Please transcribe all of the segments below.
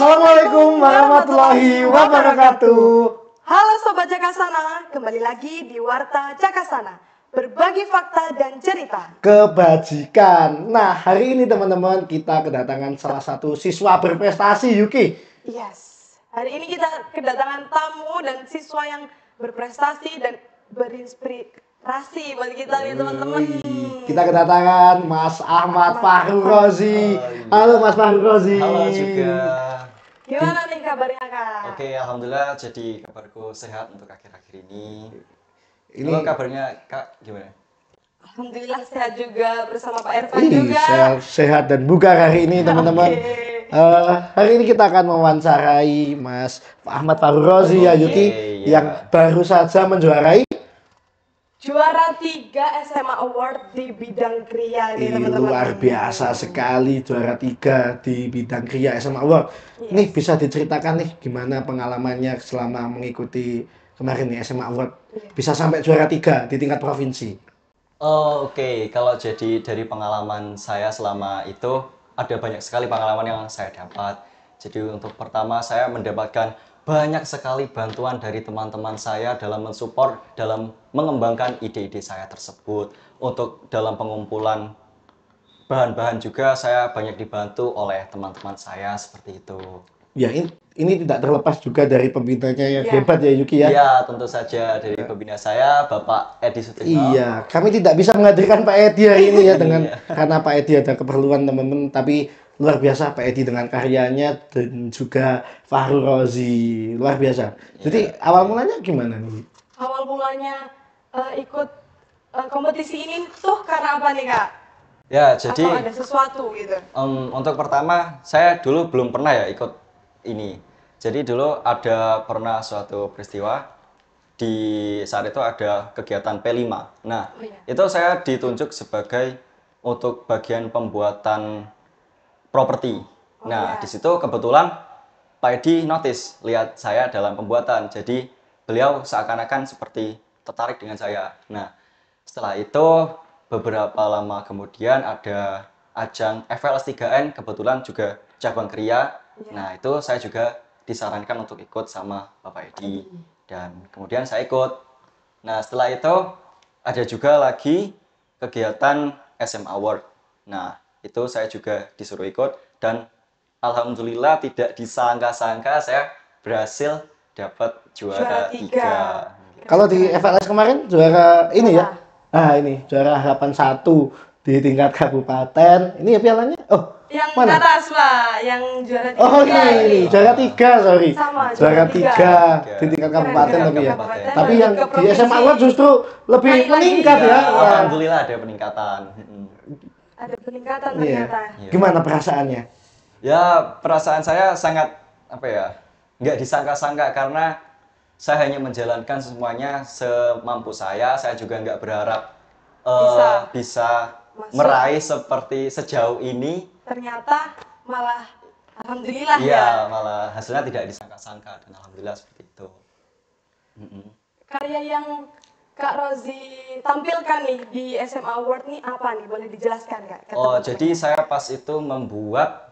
Assalamualaikum warahmatullahi wabarakatuh. Halo Sobat Jakasana, kembali lagi di Warta Jakasana. Berbagi fakta dan cerita Kebajikan. Nah, hari ini teman-teman kita kedatangan salah satu siswa berprestasi, Yuki. Yes, hari ini kita kedatangan tamu dan siswa yang berprestasi dan berinspirasi buat kita nih teman-teman. Kita kedatangan Mas Ahmad Fahru Rozi. Halo Mas Fahru Rozi. Halo juga. Gimana nih kabarnya Kak? Oke, alhamdulillah jadi kabarku sehat untuk akhir-akhir ini. Ini Kalau kabarnya Kak gimana? Alhamdulillah sehat juga bersama Pak Irfan Ih, juga. sehat dan bugar hari ini teman-teman. Oke. Hari ini kita akan mewawancarai Mas Ahmad Fahru Rozi ya Yuki, iya. yang baru saja menjuarai Juara 3 SMA Award di bidang kriya nih teman-teman. luar biasa sekali, juara 3 di bidang kriya SMA Award. Yes. Nih bisa diceritakan nih gimana pengalamannya selama mengikuti kemarin nih SMA Award, bisa sampai juara 3 di tingkat provinsi. Oke, kalau jadi dari pengalaman saya selama itu ada banyak sekali pengalaman yang saya dapat. Jadi untuk pertama saya mendapatkan banyak sekali bantuan dari teman-teman saya dalam mensupport, dalam mengembangkan ide-ide saya tersebut. Untuk dalam pengumpulan bahan-bahan juga saya banyak dibantu oleh teman-teman saya seperti itu. Ya ini tidak terlepas juga dari pembinanya yang Ya. hebat ya Yuki ya. Iya, tentu saja dari pembina saya, Bapak Edi Sutrisno. Iya, kami tidak bisa menghadirkan Pak Edi hari ini ya dengan Iya. karena Pak Edi ada keperluan teman-teman, tapi luar biasa Pak Edi dengan karyanya dan juga Fahru Rozi, luar biasa. Jadi awal mulanya gimana nih? Awal mulanya ikut kompetisi ini tuh karena apa nih Kak? Ya, Atau jadi ada sesuatu gitu? untuk pertama saya dulu belum pernah ya ikut ini. Jadi dulu ada pernah suatu peristiwa di saat itu ada kegiatan P5. Nah, Oh, iya. itu saya ditunjuk sebagai untuk bagian pembuatan properti. Nah, iya. di situ kebetulan Pak Edi notice lihat saya dalam pembuatan. Jadi beliau seakan-akan seperti tertarik dengan saya. Nah, setelah itu beberapa lama kemudian ada ajang FLS 3N kebetulan juga cabang kriya. Iya. Nah, itu saya juga disarankan untuk ikut sama Bapak Edi dan kemudian saya ikut. Nah, setelah itu ada juga lagi kegiatan SM Award. Nah, itu saya juga disuruh ikut dan alhamdulillah tidak disangka-sangka saya berhasil dapat Juara juara tiga. 3. Kalau di FLS kemarin juara ini ya. Ah, ini juara harapan 1 di tingkat kabupaten. Ini ya pialanya. Oh, Yang mana? ke atas Pak, yang juara 3. Oh, ini juara 3, sorry. Sama, Juara juara 3 di tingkat kabupaten Keren, tapi ya. kabupaten, Tapi lanjut yang ke di provinsi. SMA Award justru lebih Naik lagi. meningkat ya. Ya, Wah. alhamdulillah ada peningkatan. Ada peningkatan Iya. ternyata. Iya. Gimana perasaannya? Ya, perasaan saya sangat apa ya? Nggak disangka-sangka karena saya hanya menjalankan semuanya semampu saya. Saya juga nggak berharap bisa Masuk. meraih seperti sejauh ini. Ternyata malah alhamdulillah ya. Iya, malah hasilnya tidak disangka-sangka dan alhamdulillah seperti itu. Karya yang Kak Rozi tampilkan nih di SMA Award nih apa nih? Boleh dijelaskan Kak? ke Oh, teman-teman? jadi saya pas itu membuat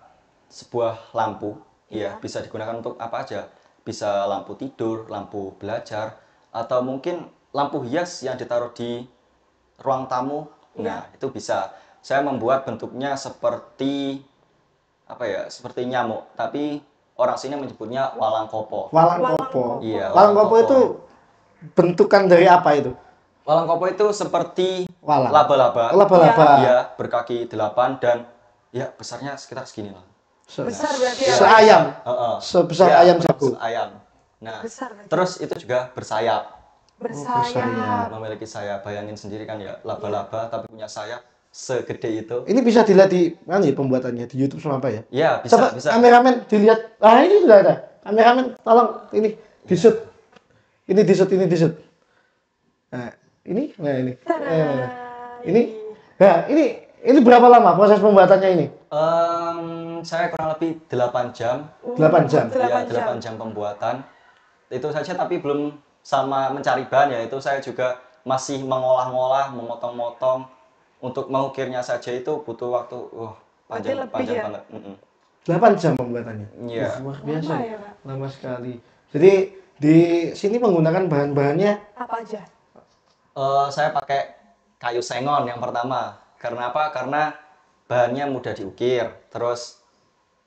sebuah lampu, ya bisa digunakan untuk apa aja. Bisa lampu tidur, lampu belajar, atau mungkin lampu hias yang ditaruh di ruang tamu. Nah, itu bisa. Saya membuat bentuknya seperti apa ya? Seperti nyamuk, tapi orang sini menyebutnya walang kopo. Walang Walang kopo. kopo. Iya, Walang kopo itu bentukan dari apa itu? Walang kopo itu seperti Walang. laba-laba. Laba-laba. Iya, berkaki 8 dan ya besarnya sekitar segini lah. Besar berarti ya. Seayam. Heeh. Sebesar Ya, ayam jago. ayam. Nah, Besar berarti. terus itu juga bersayap. Bersayap. Memiliki sayap. Bayangin sendiri kan ya, laba-laba tapi punya sayap segede itu. Ini bisa dilihat di mana ya pembuatannya di YouTube sama apa ya? Ya, bisa, Coba bisa. kameramen dilihat. Ah, ini sudah ada. Kameramen tolong ini di shoot. Ini di shoot, ini di shoot. Nah, ini. Nah, ini. Ini. Nah, ini berapa lama proses pembuatannya ini? Saya kurang lebih 8 jam. 8 jam. Ya, 8 jam pembuatan. Itu saja tapi belum sama mencari bahan ya, itu saya juga masih mengolah-ngolah, memotong-motong. Untuk mengukirnya saja itu butuh waktu Berarti lebih panjang ya? banget. 8 jam pembuatannya. Iya. Wah, luar biasa. Lama ya, Pak? Lama sekali. Jadi di sini menggunakan bahan-bahannya Apa aja? Saya pakai kayu sengon yang pertama. Karena apa? Karena bahannya mudah diukir, terus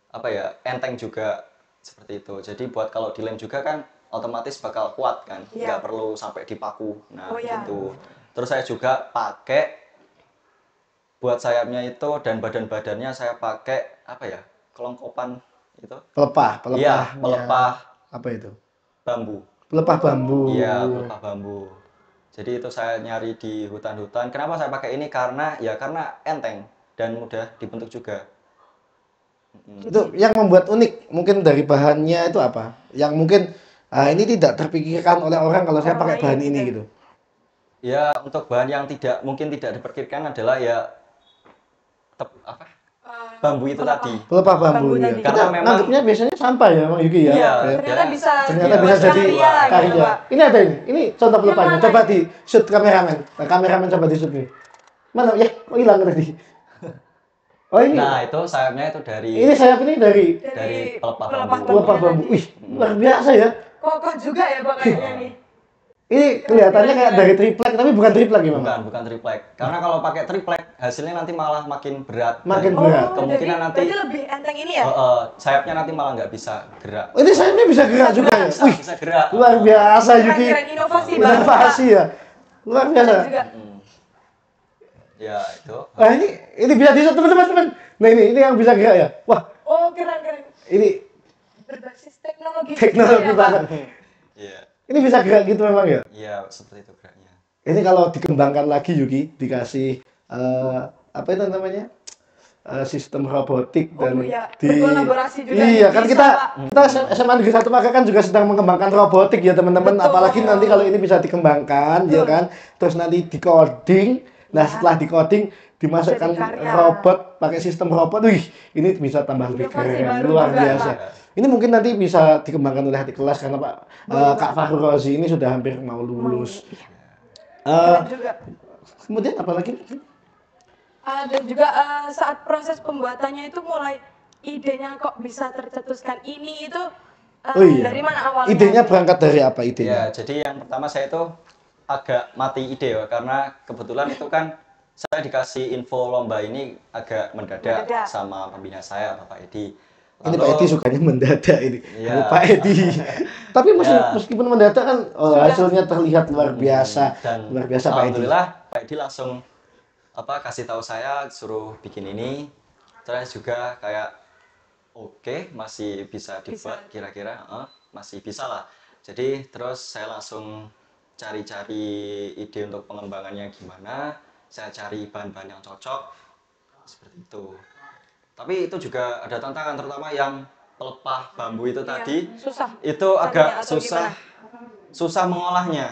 apa ya, enteng juga seperti itu. Jadi buat kalau dilem juga kan otomatis bakal kuat kan, Iya. nggak perlu sampai dipaku. Nah Oh, iya. gitu. Terus saya juga pakai buat sayapnya itu dan badan-badannya saya pakai apa ya, kelengkopan itu. pelepah, Iya, pelepahnya. pelepah Apa itu? bambu. Pelepah bambu. Iya, pelepah bambu. Jadi itu saya nyari di hutan-hutan. Kenapa saya pakai ini? Karena enteng dan mudah dibentuk juga. Itu yang membuat unik mungkin dari bahannya itu apa? Yang mungkin ini tidak terpikirkan oleh orang kalau saya Orang pakai lain bahan gitu. ini gitu. Ya, untuk bahan yang mungkin tidak diperkirakan adalah ya bambu itu Pelepah. tadi. Pelepah bambu, Bambu ya. tadi. Kita Karena memang- nganggapnya biasanya sampah ya, Bang Yuki ya. Iya, Ternyata ya. bisa Ternyata Iya, bisa dibuat jadi karya, gitu, karya. Pak. Ini ada ini. Ini contoh pelepahnya. Yang mana Coba ini? di shoot kameramen. Nah, kameramen coba di shoot nih. Mana? Ya, kok hilang tadi? Oh ini. Nah, itu sayapnya itu dari Ini sayap ini dari Dari pelepah bambu. pelepah bambunya bambu. tadi. Wih, luar biasa ya. Kokoh juga ya Pak kayaknya nih. Ini kelihatannya kayak dari triplek tapi bukan triplek ya, Mama. bukan triplek. Karena kalau pakai triplek hasilnya nanti malah makin berat. Makin Dan berat. Kemungkinan jadi, nanti berarti lebih enteng ini ya? sayapnya nanti malah nggak bisa gerak. Oh, ini sayapnya bisa gerak juga ya. Wih, Bisa gerak. luar biasa Yuki. Keren-keren, inovasi banget, Inovasi ya. Luar biasa. Keren juga. Ya, itu. Wah, ini bisa di shoot teman-teman. Nah, ini yang bisa gerak ya. Wah, Oh keren-keren. ini Berbasis teknologi. teknologi juga ya, Pak. banget. Iya. Ini bisa gerak gitu memang ya. Iya, seperti itu geraknya. Ini kalau dikembangkan lagi Yuki, dikasih apa itu namanya? Sistem robotik Oh, dan iya. Berkolaborasi juga Iya, nih, kan bisa, kita SMA Negeri 1 Magelang kan juga sedang mengembangkan robotik ya, teman-teman. Betul. Apalagi nanti kalau ini bisa dikembangkan ya Betul. kan. Terus nanti di-coding. Nah, Ya. setelah di-coding dimasukkan Jadi karya. robot, pakai sistem robot. Wih, ini bisa tambah lebih Inovasi keren. baru Luar juga, biasa. Pak. Ini mungkin nanti bisa dikembangkan oleh adik kelas karena Kak Fahru Rozi ini sudah hampir mau lulus. Keren juga. Kemudian apalagi? Dan juga saat proses pembuatannya itu mulai idenya kok bisa tercetuskan ini itu Oh iya. dari mana awalnya? Idenya berangkat dari apa Ya, idenya? jadi yang pertama saya itu agak mati ide ya, karena kebetulan itu kan saya dikasih info lomba ini agak mendadak Mendadak. sama pembina saya, Bapak Edi. Ini Pak Edi sukanya mendadak ini. Iya. Pak Edi. Tapi Ya. meskipun mendadak kan hasilnya terlihat luar biasa. Dan Luar biasa Pak Edi. alhamdulillah Pak Edi langsung kasih tahu saya suruh bikin ini. Terus juga kayak oke, masih bisa dibuat kira-kira, masih bisa lah. Jadi terus saya langsung cari-cari ide untuk pengembangannya gimana. Saya cari bahan-bahan yang cocok seperti itu. Tapi itu juga ada tantangan, terutama yang pelepah bambu itu Iya, tadi. susah. Itu Caranya agak atau susah mengolahnya.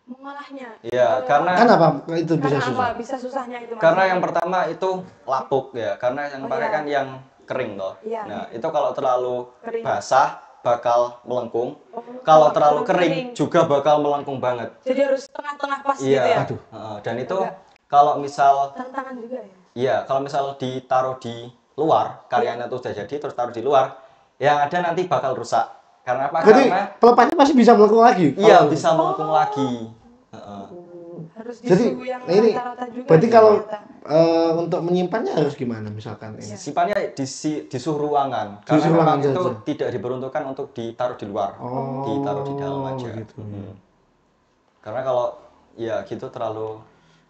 Mengolahnya. Iya, karena Kenapa itu bisa Karena susah? apa? Bisa susahnya itu. Mas? karena yang pertama itu lapuk ya, karena yang Oh, pakai iya. kan yang kering toh. Iya. Nah, itu kalau terlalu Kering. basah bakal melengkung. Oh, Kalau kalau terlalu kering kering. juga bakal melengkung banget. Jadi harus tengah-tengah pas Iya. gitu ya. Aduh. Dan itu Agak. kalau misal Tantangan juga ya. iya, kalau misal ditaruh di luar, karyanya tuh sudah jadi terus taruh di luar, yang ada nanti bakal rusak. Karena apa? Berarti Karena pelepahnya masih bisa melengkung lagi? iya Kalau- bisa melengkung lagi. Heeh. Harus di Jadi suhu yang nah ini rata-rata juga. berarti ya, kalau ternyata. untuk menyimpannya harus gimana misalkan ini? Simpannya di suhu ruangan. Di Karena suhu memang ruangan itu saja. tidak diperuntukkan untuk ditaruh di luar. Oh, Ditaruh di dalam aja. gitu. Karena kalau ya gitu terlalu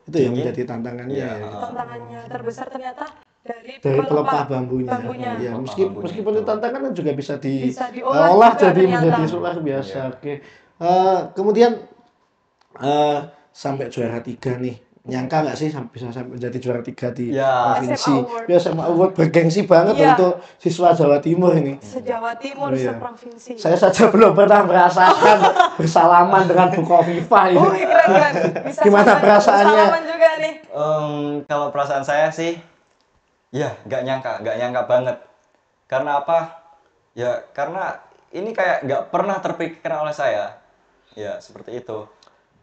Itu yang dingin. menjadi tantangannya Iya, ya. Tantangannya terbesar ternyata Dari dari pelepah bambunya. bambunya. Ya, Pelepah meskipun bambunya itu itu. tantangan kan juga bisa Bisa diolah diolah juga jadi ternyata. menjadi luar biasa. Iya. Oke. Kemudian sampai juara 3 nih. Nyangka nggak sih bisa sampai menjadi juara 3 di Ya. provinsi? SMA Award. Ya, SMA Award bergengsi banget Iya. untuk siswa Jawa Timur ini. Se-Jawa Timur, Oh, iya. seprovinsi. Saya saja belum pernah merasakan bersalaman dengan Bu Khofifah ini. Oh, keren. Bisa Gimana sama- perasaannya? Salaman juga nih. Kalau perasaan saya sih, ya nggak nyangka banget. Karena apa? Ya karena ini kayak nggak pernah terpikirkan oleh saya. Ya seperti itu.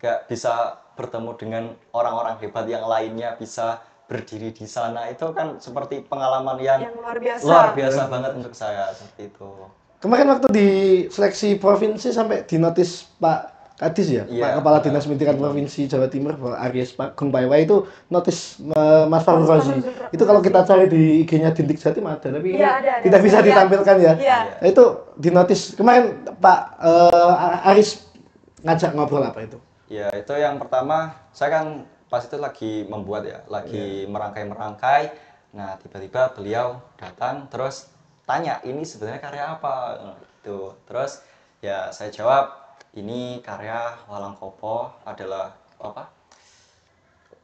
Nggak bisa bertemu dengan orang-orang hebat yang lainnya, bisa berdiri di sana itu kan seperti pengalaman yang Yang luar biasa. luar biasa banget untuk saya seperti itu. Kemarin waktu di seleksi provinsi sampai dinotis Pak Kadis ya, Iya. Pak Kepala Dinas Pendidikan Provinsi Jawa Timur, Pak Aries Pak Gung Paiwai itu notis Mas Fahru Rozi. Itu kalau kita cari di IG-nya Dindik Jatim ada, tapi Iya, ada. tidak bisa Saya lihat. ditampilkan ya. Iya. Nah, itu dinotis. Kemarin Pak Aris ngajak ngobrol apa itu? Ya, itu yang pertama, saya kan pas itu lagi membuat ya, lagi merangkai-merangkai. Nah, tiba-tiba beliau datang terus tanya, ini sebenarnya karya apa? Gitu. Terus ya saya jawab, ini karya Walang Kopo adalah apa?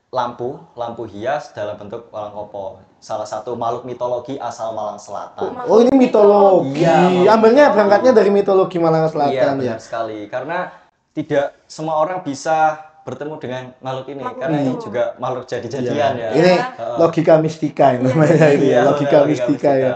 Lampu hias dalam bentuk walang kopo. Salah satu makhluk mitologi asal Malang Selatan. Oh, ini mitologi. Iya, Ambilnya berangkatnya dari mitologi Malang Iya, Selatan ya. benar sekali. Karena tidak semua orang bisa bertemu dengan makhluk ini, karena ini juga makhluk jadi-jadian ya. Ini logika mistika ini namanya ini Iya, ya, logika benar, mistika ya.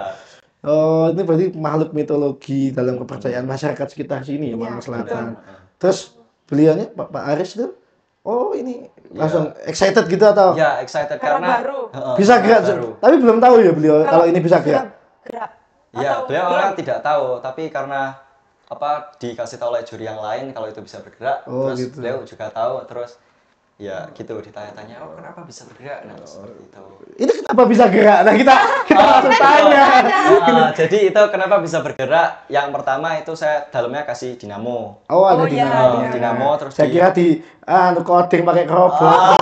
Oh, ini berarti makhluk mitologi dalam kepercayaan masyarakat sekitar sini ya, Malang Selatan. Terus beliaunya Pak Aris itu, oh ini langsung excited gitu atau Ya, excited Karena karena baru. bisa gerak? baru. Tapi belum tahu ya beliau kalau ini bisa Sudah gerak. gerak. Ya, Atau beliau belum? orang tidak tahu, tapi karena apa dikasih tahu oleh juri yang lain kalau itu bisa bergerak, Oh, terus gitu. beliau juga tahu, terus ya gitu ditanya-tanya, oh kenapa bisa bergerak? Nah, seperti itu. Ini kenapa bisa gerak? Nah, kita langsung tanya. Jadi itu kenapa bisa bergerak? Yang pertama itu saya dalamnya kasih dinamo. Oh, ada Oh, iya, dinamo. dinamo, terus Saya di- kira di coding pakai kerobot.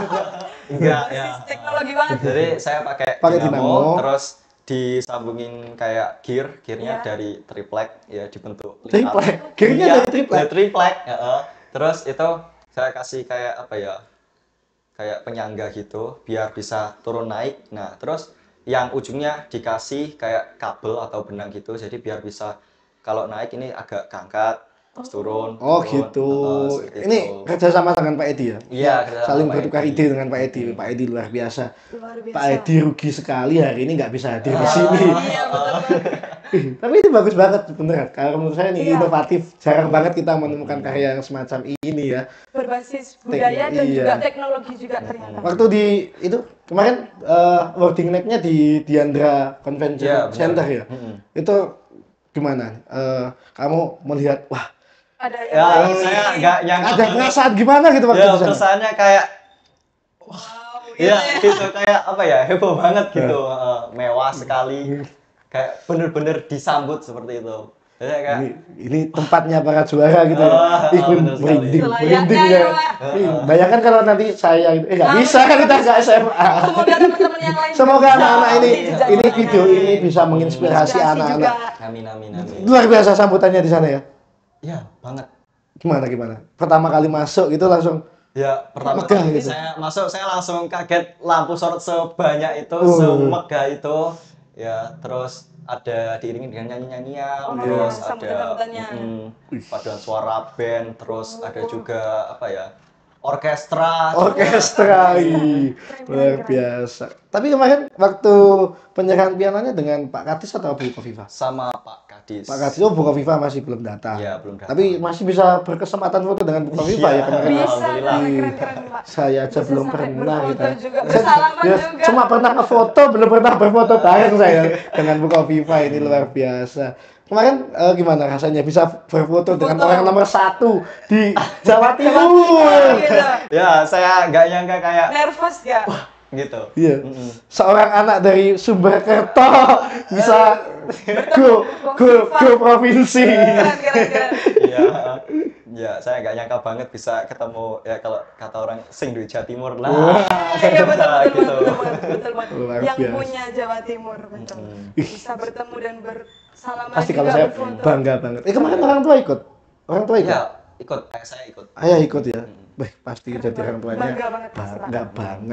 Enggak ya. Teknologi banget. Jadi saya pakai Pakai dinamo, dinamo. terus disambungin kayak gearnya Iya. dari triplek ya dibentuk Triplek? Gearnya Iya, dari triplek? triplek, heeh. Terus itu saya kasih kayak apa ya? Kayak penyangga gitu biar bisa turun naik. Nah, terus yang ujungnya dikasih kayak kabel atau benang gitu jadi biar bisa kalau naik ini agak keangkat terus turun. Oh turun. gitu. Seperti Ini itu. kerjasama dengan Pak Edi ya? Iya, kerjasama Saling Pak bertukar Edi. ide dengan Pak Edi. Pak Edi luar biasa. Luar biasa. Pak Edi rugi sekali hari ini nggak bisa hadir di sini. Iya, betul banget. Tapi ini bagus banget beneran. Kalau menurut saya ini Iya. inovatif. Jarang banget kita menemukan karya yang semacam ini ya. Berbasis budaya dan Iya. juga teknologi juga ternyata. Waktu di itu kemarin wording night-nya di Diandra Convention Iya, benar. Center ya. Mm-mm. Itu gimana? Kamu melihat wah Ada yang Ya, lain. saya nggak nyangka. ada banget. perasaan gimana gitu waktu Ya, di sana? perasaannya kayak Wow, ya gitu kayak apa ya heboh banget gitu. Mewah sekali. Kayak bener-bener disambut seperti itu. Jadi kayak Ini tempatnya para juara gitu ya. Ikut benar sekali. merinding, Selayaknya merinding ya, ya. Pak. Bayangkan kalau nanti saya gitu, nggak bisa kan kita nggak SMA. Semoga teman-teman yang lain Semoga bisa anak-anak ini dijadikan video ini bisa menginspirasi inspirasi anak-anak. juga. amin amin amin. Luar biasa sambutannya di sana ya. Ya, banget. Gimana? Pertama kali masuk itu langsung Ya, pertama Megah kali gitu. saya masuk saya langsung kaget lampu sorot sebanyak itu, semegah itu. Ya, terus ada diiringi dengan nyanyi-nyanyian, Oh, terus iya, ada sambutan-sambutannya. paduan suara band, terus ada juga apa ya? Orkestra. orkestra. Luar biasa. Tapi kemarin waktu penyerahan pianonya dengan Pak Kadis atau Bu Kofifa? Sama Pak Kadis. Pak Kadis, oh Bu Kofifa masih belum datang. Iya, belum datang. Tapi masih bisa berkesempatan foto dengan Bu Kofifa ya kemarin. Bisa, Alhamdulillah. keren-keren, Pak. Saya aja Bisa belum sampai pernah berfoto kita. juga, bersalaman Ya, juga. cuma pernah ngefoto, belum pernah berfoto bareng saya dengan Bu Kofifa ini luar biasa. Kemarin gimana rasanya bisa berfoto dengan Foto. orang nomor 1 di Jawa Timur? Gitu. Ya, saya nggak nyangka kayak Nervous ya? gitu. Iya. Seorang anak dari Sumberkerto bisa go provinsi. Keren. Iya. Ya, saya nggak nyangka banget bisa ketemu ya kalau kata orang sing duwe Jawa Timur lah. Iya, betul gitu. banget. Luar Yang biasa. punya Jawa Timur, betul. Bisa bertemu dan bersalaman Pasti juga, kalau saya berfoto. bangga banget. Kemarin orang tua ikut. Orang tua ikut. Ya, ikut. Saya ikut. Ayah ikut ya. Baik, pasti jadi orang tuanya. Bangga banget, pasti, Pak. Bangga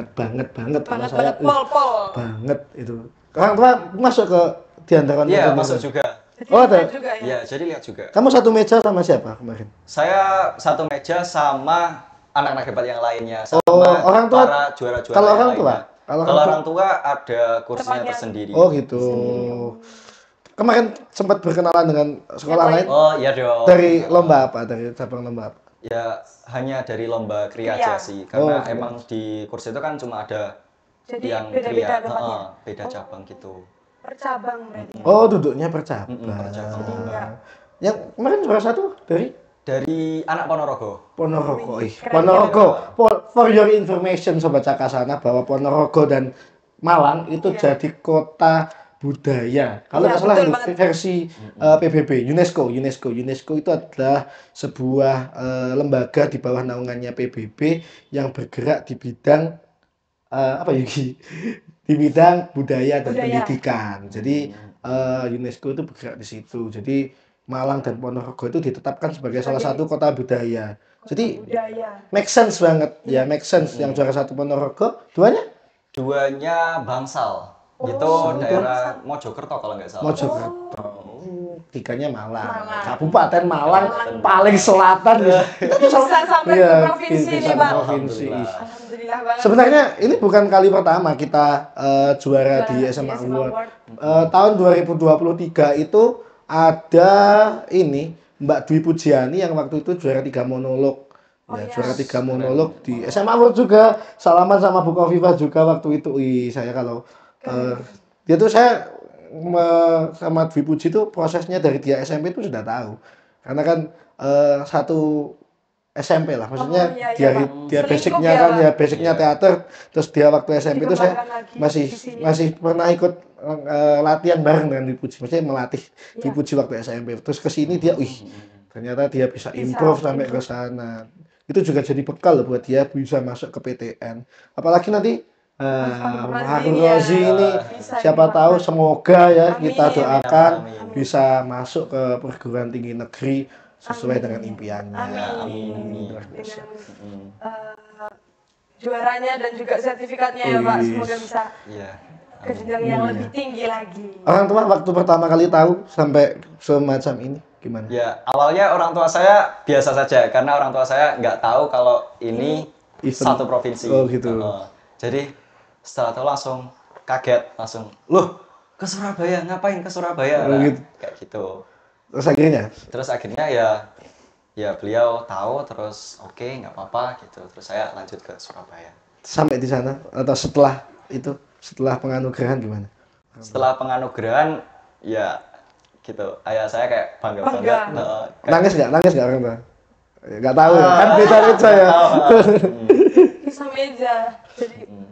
banget. Kalau Banget saya pol. banget itu. Orang tua masuk ke diantaranya. Iya, masuk juga. Jadi Oh, ada. keren juga ya. Iya, jadi lihat juga. Kamu satu meja sama siapa kemarin? Saya satu meja sama anak-anak hebat yang lainnya, sama Oh, orang tua- para juara-juara kalau yang orang tua? lainnya. Kalau Kalau orang orang tua ada kursinya Tempatnya. tersendiri. Oh gitu. Kemarin sempat berkenalan dengan sekolah Yang lain Oh, iya dong. dari lomba apa? Dari cabang lomba apa? Ya, hanya dari lomba kria Kria. aja sih. Karena Oh, emang di kursi itu kan cuma ada Jadi yang beda-beda pria, tempatnya? beda cabang gitu. Per cabang berarti. Oh, duduknya per cabang. Per cabang. Jadi enggak. Yang kemarin juara satu Dari anak Ponorogo. Ponorogo. Keren, Ponorogo. For your information Sobat Cakasana, bahwa Ponorogo dan Malang itu Iya. jadi kota budaya. Kalau Iya, nggak salah betul itu banget. versi PBB, UNESCO. UNESCO itu adalah sebuah lembaga di bawah naungannya PBB yang bergerak di bidang apa ya Gi? Di bidang budaya dan Budaya. pendidikan. Jadi UNESCO itu bergerak di situ. Jadi Malang dan Ponorogo itu ditetapkan sebagai salah satu kota budaya. Jadi Budaya. make sense banget, ya make sense. Yang juara satu Ponorogo, duanya Duanya Bangsal. Itu daerah Mojokerto kalau nggak salah. Mojokerto. Tiganya Malang. Kabupaten Malang paling selatan. Bisa sampai ke Iya, provinsi bisa nih, ke Pak. provinsi. Alhamdulillah banget. Sebenarnya ini bukan kali pertama kita juara di SMA Award. Tahun 2023 itu ada ini Mbak Dwi Pujiani yang waktu itu juara 3 monolog. Ya, juara 3 monolog di SMA Award juga. Salaman sama Bu Kofifa juga waktu itu. Saya kalau dia tuh saya sama Dwi Puji itu prosesnya dari dia SMP itu sudah tahu. Karena kan satu SMP lah, maksudnya dia basicnya kan ya basicnya teater, terus dia waktu SMP itu saya masih pernah ikut latihan bareng dengan Dwi Puji, maksudnya melatih Dwi Puji waktu SMP, terus ke sini dia, ternyata dia bisa improve sampai ke sana, itu juga jadi bekal buat dia bisa masuk ke PTN, apalagi nanti Harun Rozi ini siapa tahu semoga ya kita doakan bisa masuk ke perguruan tinggi negeri sesuai dengan impiannya. Amin. Dengan juaranya dan juga sertifikatnya ya Pak, semoga bisa ke jenjang yang lebih tinggi lagi. Orang tua waktu pertama kali tahu sampai semacam ini gimana? Ya, awalnya orang tua saya biasa saja karena orang tua saya nggak tahu kalau ini satu provinsi. Oh gitu. Jadi setelah itu langsung kaget, langsung, loh ke Surabaya, ngapain ke Surabaya? Nah, gitu. kayak gitu. Terus akhirnya ya beliau tahu, terus oke, nggak apa-apa gitu. Terus saya lanjut ke Surabaya. Sampai di sana atau setelah penganugerahan gimana? Setelah penganugerahan ya gitu, ayah saya kayak bangga. Nangis nggak orang tua? Nggak tahu ya, kan beda saya. Bisa meja. Jadi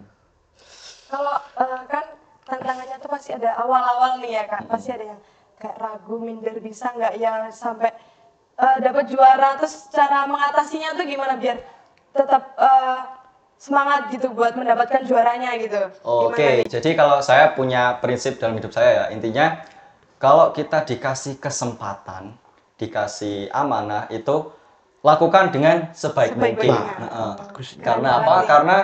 kalau kan tantangannya tuh pasti ada awal-awal nih ya Kak, pasti ada yang kayak ragu, minder, bisa nggak ya sampai dapat juara, terus cara mengatasinya tuh gimana biar tetap semangat gitu buat mendapatkan juaranya gitu. Oke, jadi kalau saya punya prinsip dalam hidup saya ya, intinya kalau kita dikasih kesempatan, dikasih amanah itu lakukan dengan sebaik mungkin. Karena apa? Karena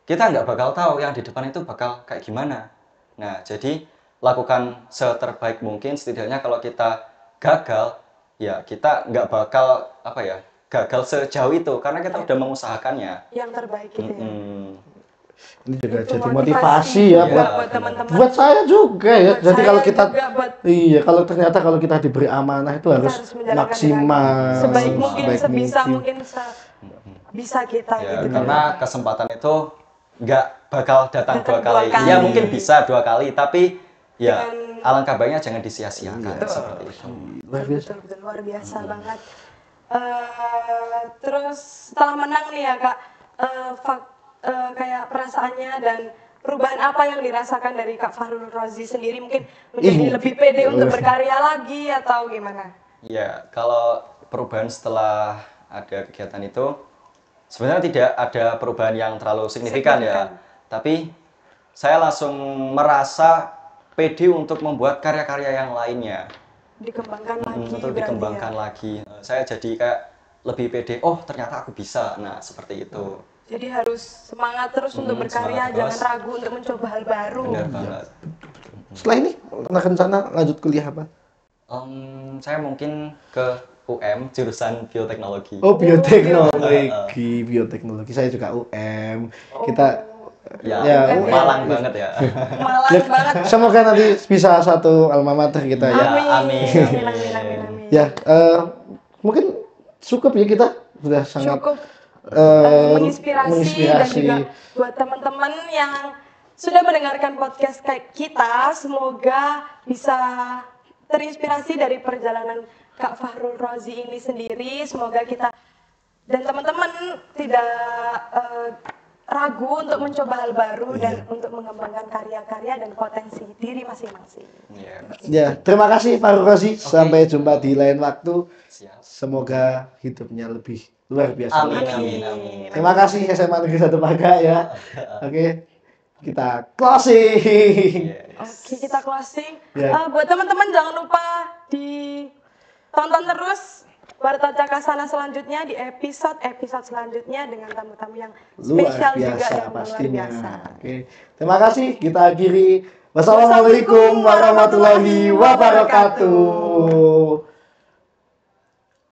kita nggak bakal tahu yang di depan itu bakal kayak gimana. Nah, jadi lakukan seterbaik mungkin, setidaknya kalau kita gagal, ya kita nggak bakal gagal sejauh itu karena kita udah mengusahakannya. Yang terbaik gitu ya. Ini juga jadi motivasi ya buat teman-teman. Buat saya juga ya. Jadi kalau kita buat ternyata kalau kita diberi amanah itu harus maksimal, sebaik mungkin, sebisa mungkin bisa kita ya, gitu. Karena kesempatan itu nggak bakal datang dua kali. Ya mungkin bisa 2 kali, tapi ya alangkah baiknya jangan disia-siakan seperti itu. Betul, luar biasa banget. Terus setelah menang nih ya Kak, kayak perasaannya dan perubahan apa yang dirasakan dari Kak Fahrul Rozi sendiri, mungkin menjadi lebih pede untuk berkarya lagi atau gimana? Ya, kalau perubahan setelah ada kegiatan itu sebenarnya tidak ada perubahan yang terlalu signifikan ya. Tapi saya langsung merasa pede untuk membuat karya-karya yang lainnya. Dikembangkan lagi. Untuk dikembangkan lagi. Saya jadi kayak lebih pede, oh ternyata aku bisa. Nah, seperti itu. Jadi harus semangat terus untuk berkarya, jangan ragu untuk mencoba hal baru. Benar banget. Setelah ini rencana lanjut kuliah apa? Saya mungkin ke UM jurusan bioteknologi. Oh, bioteknologi. Saya juga UM. Kita Malang banget ya. Malang banget. Semoga nanti bisa satu alma mater kita ya. Amin. Ya, mungkin cukup ya kita sudah sangat menginspirasi dan juga buat teman-teman yang sudah mendengarkan podcast kayak kita. Semoga bisa terinspirasi dari perjalanan Kak Fahrul Razi ini sendiri. Semoga kita dan teman-teman tidak ragu untuk mencoba hal baru dan untuk mengembangkan karya-karya dan potensi diri masing-masing. Ya, terima kasih Pak Rozi. Sampai jumpa di lain waktu. Siap. Semoga hidupnya lebih luar biasa. Amin. Terima kasih SMA Negeri 1 Paga ya. Oke. Kita closing. Oke, kita closing. Ya. Buat teman-teman jangan lupa ditonton terus Warta Cakasana selanjutnya di episode selanjutnya dengan tamu-tamu yang Luar spesial juga biasa dan luar pastinya. biasa. Oke. Terima kasih. Kita akhiri. Wassalamualaikum warahmatullahi wabarakatuh.